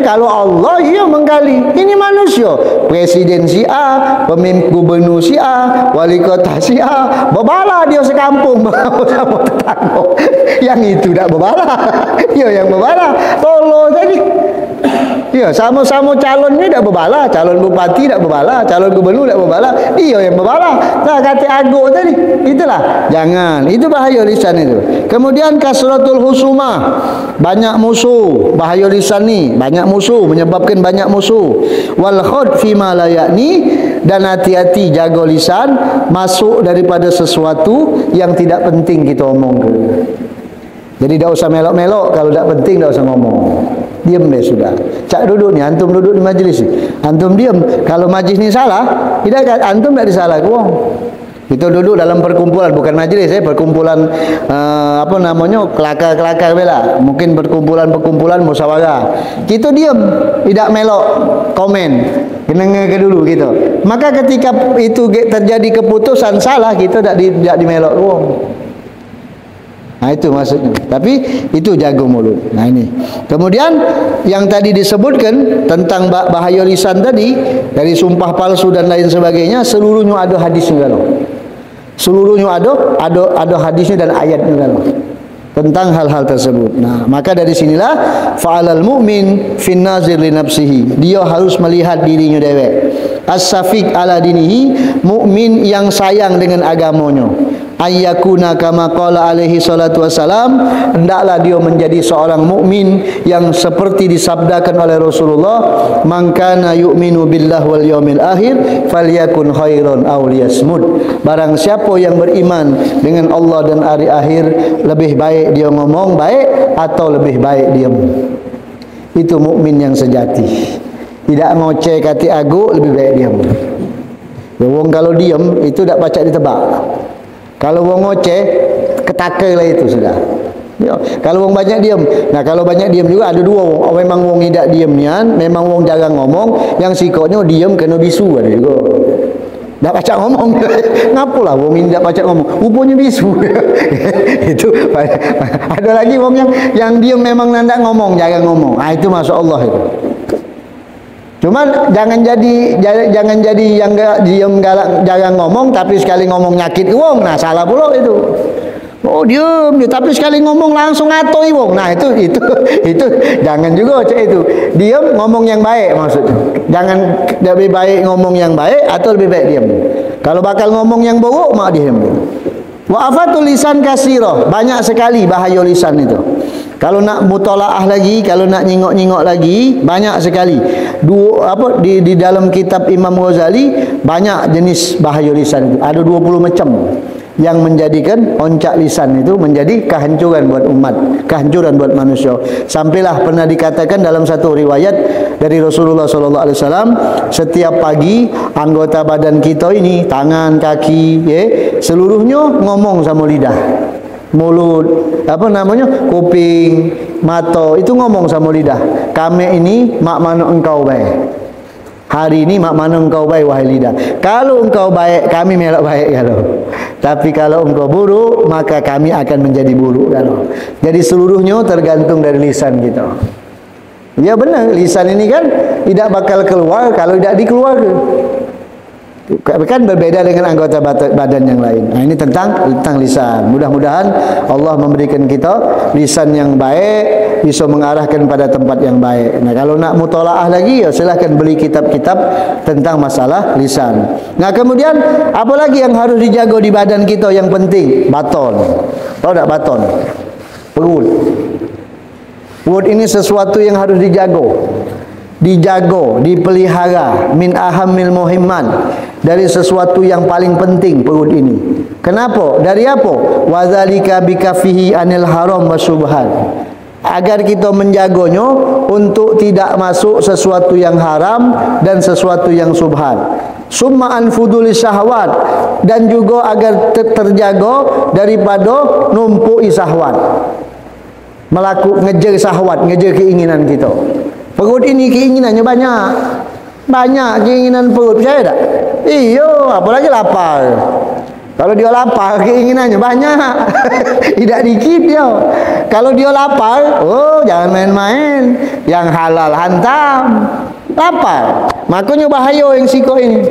Kalau Allah ia menggali, ini manusia. Presiden si A, pemimpin gubernur si A, wali kota si A, berbala dia sekampung sama tetangga. Yang itu tak berbala. Dia yang berbala. Tolong tadi. Ya, sama-sama calon ni tak berbala, calon bupati tak berbala, calon gubernur tak berbala, dia yang berbala. Nah, kata aguk tadi, itulah. Jangan, itu bahaya lisan itu. Kemudian kasratul husumah, banyak musuh, bahaya lisan ni, banyak musuh menyebabkan banyak musuh. Wal khud fi ma la ya'ni, dan hati-hati jaga lisan masuk daripada sesuatu yang tidak penting kita omong ke. Jadi tak usah melok-melok, kalau tak penting tak usah ngomong. Diam deh sudah. Cak duduk ni, antum duduk di majlis ni. Antum diam. Kalau majlis ni salah, tidak antum tak disalah ke wong. Kita duduk dalam perkumpulan, bukan majlis perkumpulan apa namanya? Kelakar-kelakar bela. Mungkin perkumpulan musyawarah. Kita diam, tidak melok komen. Kena ke dulu gitu. Maka ketika itu terjadi keputusan salah, kita tak dimelok ke wong. Nah, itu maksudnya. Tapi itu jaga mulut. Nah, ini. Kemudian yang tadi disebutkan tentang bahaya lisan tadi, dari sumpah palsu dan lain sebagainya, seluruhnya ada hadisnya kalau. Seluruhnya ada hadisnya dan ayatnya kalau tentang hal-hal tersebut. Nah, maka dari sinilah fa'alal mu'min fin nazir li nafsihi. Dia harus melihat dirinya dewek. As-safiq ala dinihi, mukmin yang sayang dengan agamanya. Ayyakuna kama qala alaihi salatu wassalam, hendaklah dia menjadi seorang mukmin yang seperti disabdakan oleh Rasulullah, man kana yu'minu billahi wal yaumil akhir falyakun khairan aw liyasmut. Barang siapa yang beriman dengan Allah dan hari akhir, lebih baik dia ngomong baik atau lebih baik diam. Itu mukmin yang sejati. Tidak ngoceh kati aguk, lebih baik diam. Ya, wong kalau diam itu tak pacak ditebak. Kalau wong ngoceh, ketaka lah itu sudah. Ya, kalau wong banyak diam. Nah, kalau banyak diam juga ada dua wong. Memang wong tidak diam nian, memang wong jarang ngomong, yang sikoknya diam kena bisu ada juga. Tak pacak ngomong. Ngapalah wong ini tak pacak ngomong? Rupanya bisu. Itu ada lagi wong yang diam memang nandak ngomong, jarang ngomong. Ah, itu masya-Allah itu. Cuman jangan jadi yang diam jarang ngomong tapi sekali ngomong nyakit wong. Nah, salah pula itu. Oh, diam dia tapi sekali ngomong langsung ngatoi wong. Nah, itu jangan juga cak itu. Diam ngomong yang baik maksudnya. Jangan lebih baik ngomong yang baik atau lebih baik diam. Kalau bakal ngomong yang buruk mak diam. Wa afatul lisan kasira, banyak sekali bahaya lisan itu. Kalau nak mutalaah lagi, kalau nak nyingok-nyingok lagi, banyak sekali. Di dalam kitab Imam Ghazali banyak jenis bahaya lisan itu. Ada 20 macam yang menjadikan oncak lisan itu menjadi kehancuran buat umat, kehancuran buat manusia. Sampailah pernah dikatakan dalam satu riwayat dari Rasulullah SAW, setiap pagi anggota badan kita ini, tangan, kaki, seluruhnya ngomong sama lidah. Mulut, kuping, mata, itu ngomong sama lidah. Kami ini mak mana engkau baik. Hari ini mak mana engkau baik wahai lidah. Kalau engkau baik, kami melak baik kalau. Tapi kalau engkau buruk, maka kami akan menjadi buruk kalau. Jadi seluruhnya tergantung dari lisan kita. Ya benar, lisan ini kan tidak bakal keluar kalau tidak dikeluarkan. Kan berbeda dengan anggota badan yang lain. Nah, ini tentang lisan. Mudah-mudahan Allah memberikan kita lisan yang baik, bisa mengarahkan pada tempat yang baik. Nah, kalau nak mutalaah lagi, ya silahkan beli kitab-kitab tentang masalah lisan. Nah, kemudian apa lagi yang harus dijaga di badan kita yang penting? Baton. Tahu tak baton? Perut. Perut ini sesuatu yang harus dijaga, dipelihara, min ahamil muhimman, dari sesuatu yang paling penting perut ini. Kenapa? Dari apa? Wadzalika bikafihi anil haram wasyubhat. Agar kita menjaganya untuk tidak masuk sesuatu yang haram dan sesuatu yang subhat. Summa anfudul syahwat, dan juga agar terjaga daripada numpuk syahwat. Ngejar syahwat, ngejar keinginan kita. Perut ini keinginannya banyak. Banyak keinginan perut, percaya tak? Iyo, apalagi lapar. Kalau dia lapar, keinginannya banyak. Tidak dikit dia. Kalau dia lapar, oh jangan main-main. Yang halal hantam. Lapar. Makanya bahaya yang siko ini.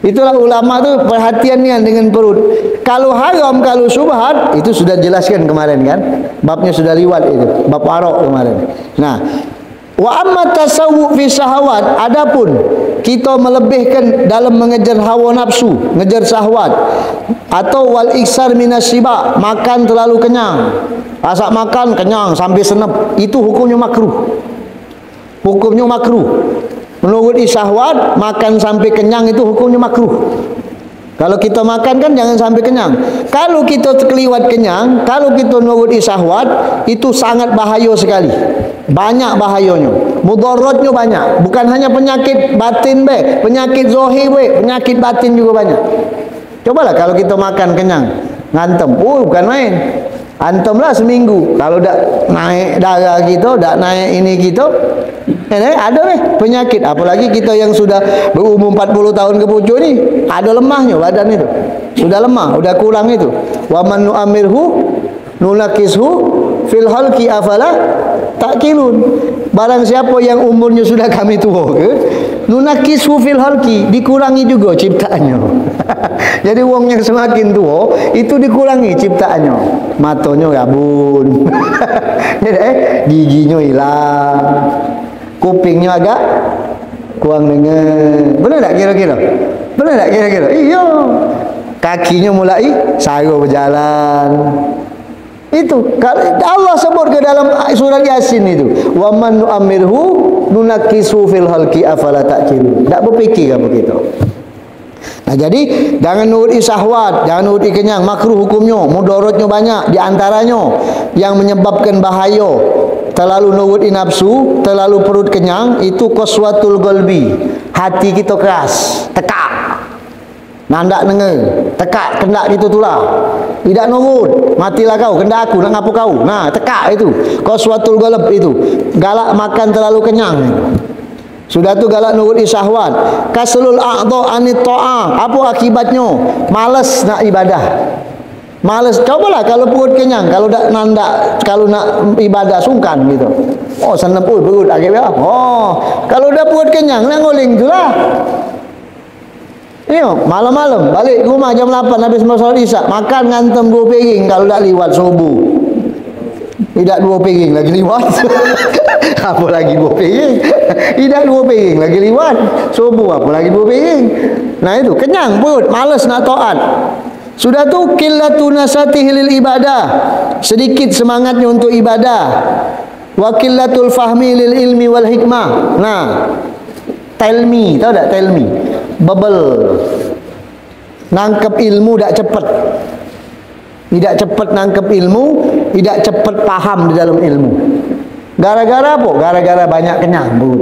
Itulah ulama tu perhatiannya dengan perut. Kalau haram, kalau subhat, itu sudah jelaskan kemarin kan? Babnya sudah liwat itu. Bab arok kemarin. Nah, wa amma tasawwuf fi syahawat, adapun kita melebihkan dalam mengejar hawa nafsu, ngejar syahwat, atau wal iksar minasyiba, makan terlalu kenyang. Asak makan kenyang sampai senep, itu hukumnya makruh. Hukumnya makruh. Menurut syahwat, makan sampai kenyang itu hukumnya makruh. Kalau kita makan kan jangan sampai kenyang. Kalau kita terkeliwat kenyang, kalau kita menurut syahwat, itu sangat bahaya sekali. Banyak bahayanya, mudaratnya banyak. Bukan hanya penyakit batin be, penyakit zahir be, penyakit batin juga banyak. Cobalah kalau kita makan kenyang, ngantem, bukan main. Antemlah seminggu. Kalau dak naik darah kita, dak naik ini kita, ada penyakit. Apalagi kita yang sudah berumur 40 tahun ke pucuk ni, ada lemahnya badan itu. Sudah lemah, sudah kurang itu. Wa man nu'amirhu nulakishu fil halqi afala ta'qilun. Barang siapa yang umurnya sudah kami tua ke, nunakishu fil halqi, dikurangi juga ciptaannya. Jadi wong yang semakin tua itu dikurangi ciptaannya. Matanya rabun. Jadi giginya hilang. Kupingnya agak kurang dengar. Benar tak kira-kira? Benar tak kira-kira? Iya. Kakinya mulai sara berjalan. Itu Allah sebut ke dalam surat Yasin itu. Wa man nu'amirhu nunakkisu fil halqi afala ta'qilun. Tak berfikir apa kita. Nah, jadi jangan nuruti syahwat, jangan nuruti kenyang, makruh hukumnya, mudaratnya banyak, di antaranya yang menyebabkan bahaya terlalu nuruti nafsu, terlalu perut kenyang, itu qaswatul qalbi. Hati kita keras, tekak. Nandak nenge, tekak kendak gitu tulah. Tidak nurut, matilah kau, kendak aku nak ngapu kau. Nah, tekak itu. Qaswatul qalb itu. Galak makan terlalu kenyang. Sudah tu galak nuruti syahwat. Kaslul a'dha anit ta'ah. Apa akibatnya? Malas nak ibadah. Malas. Cobalah kalau perut kenyang, kalau nak nandak, kalau nak ibadah sungkan gitu. Oh, senang perut agak apa? Oh, kalau dah perut kenyang nak ngoling itulah. Iyo, malam-malam balik rumah jam 8 habis solat isyak, makan ngantem 2 piring kalau tak liwat subuh. Tidak 2 piring lagi liwat. Apa lagi 2 piring? Tidak 2 piring lagi liwat. Subuh apa lagi 2 piring? Nah itu kenyang perut, malas nak taat. Sudah tu qillatu nasatihi lil ibadah. Sedikit semangatnya untuk ibadah. Wa qillatul fahmi lil ilmi wal hikmah. Nah, tell me, tahu tak tell me? Bubble. Nangkep ilmu tak cepat. Tidak cepat nangkep ilmu, tidak cepat paham di dalam ilmu. Gara-gara apa? Gara-gara banyak kenyang, Bu.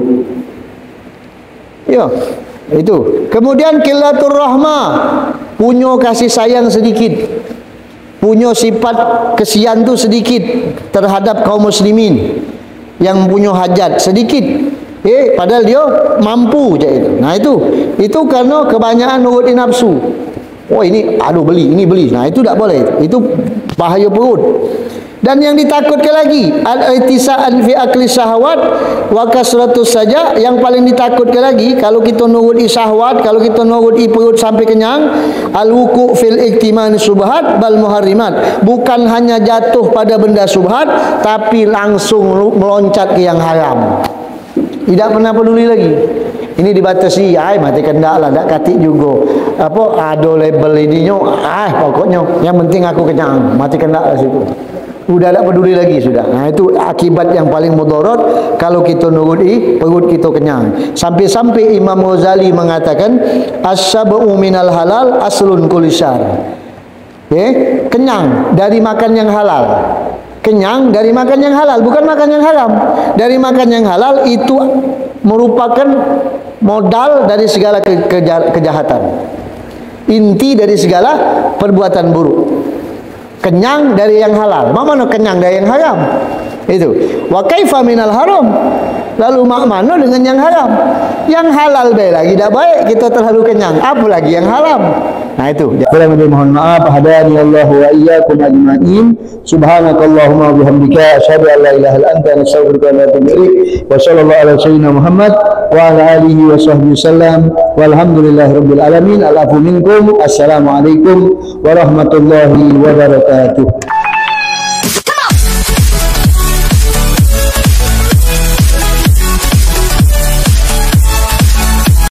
Yo, itu. Kemudian qillatur rahmah, punya kasih sayang sedikit. Punya sifat kesian tu sedikit terhadap kaum muslimin yang punya hajat sedikit. Padahal dia mampu je itu. Nah itu karena kebanyakan nuruti nafsu. Oh ini aduh beli, ini beli. Nah itu tak boleh. Itu bahaya perut. Dan yang ditakutkan lagi al-ittisa'an fi akli syahwat wa kasratus saja. Yang paling ditakutkan lagi kalau kita nuruti syahwat, kalau kita nuruti perut sampai kenyang, al-wuqu' fil iktiman subhat bal muharrimat. Bukan hanya jatuh pada benda subhat, tapi langsung meloncat ke yang haram. Tidak pernah peduli lagi. Ini dibatasi, mati kendak lah, tak katik juga. Apa ada label ininya, pokoknya yang penting aku kenyang, mati kendak lah situ. Sudah tak peduli lagi sudah. Nah itu akibat yang paling mudarat kalau kita nuruti perut kita kenyang. Sampai-sampai Imam Ghazali mengatakan as-sab'u minal halal aslun kulli syar. Kenyang dari makan yang halal. Kenyang dari makan yang halal, bukan makan yang haram. Dari makan yang halal itu merupakan modal dari segala kejahatan. Inti dari segala perbuatan buruk. Kenyang dari yang halal. Mana kenyang dari yang haram? Itu. Wa kaifa minal haram? Lalu mak mana dengan yang haram? Yang halal baik lagi dah baik, kita terlalu kenyang. Apa lagi yang haram? Nah itu. Mohon maaf, hadani Allah wa iyyakum ajma'in. Subhanakallahumma wa bihamdika asyhadu an la ilaha illa anta astaghfiruka wa atubu ilaik. Wa sallallahu ala sayyidina Muhammad wa ala alihi wa sahbihi wasallam. Walhamdulillahirabbil alamin. Alafu minkum. Assalamualaikum warahmatullahi wabarakatuh.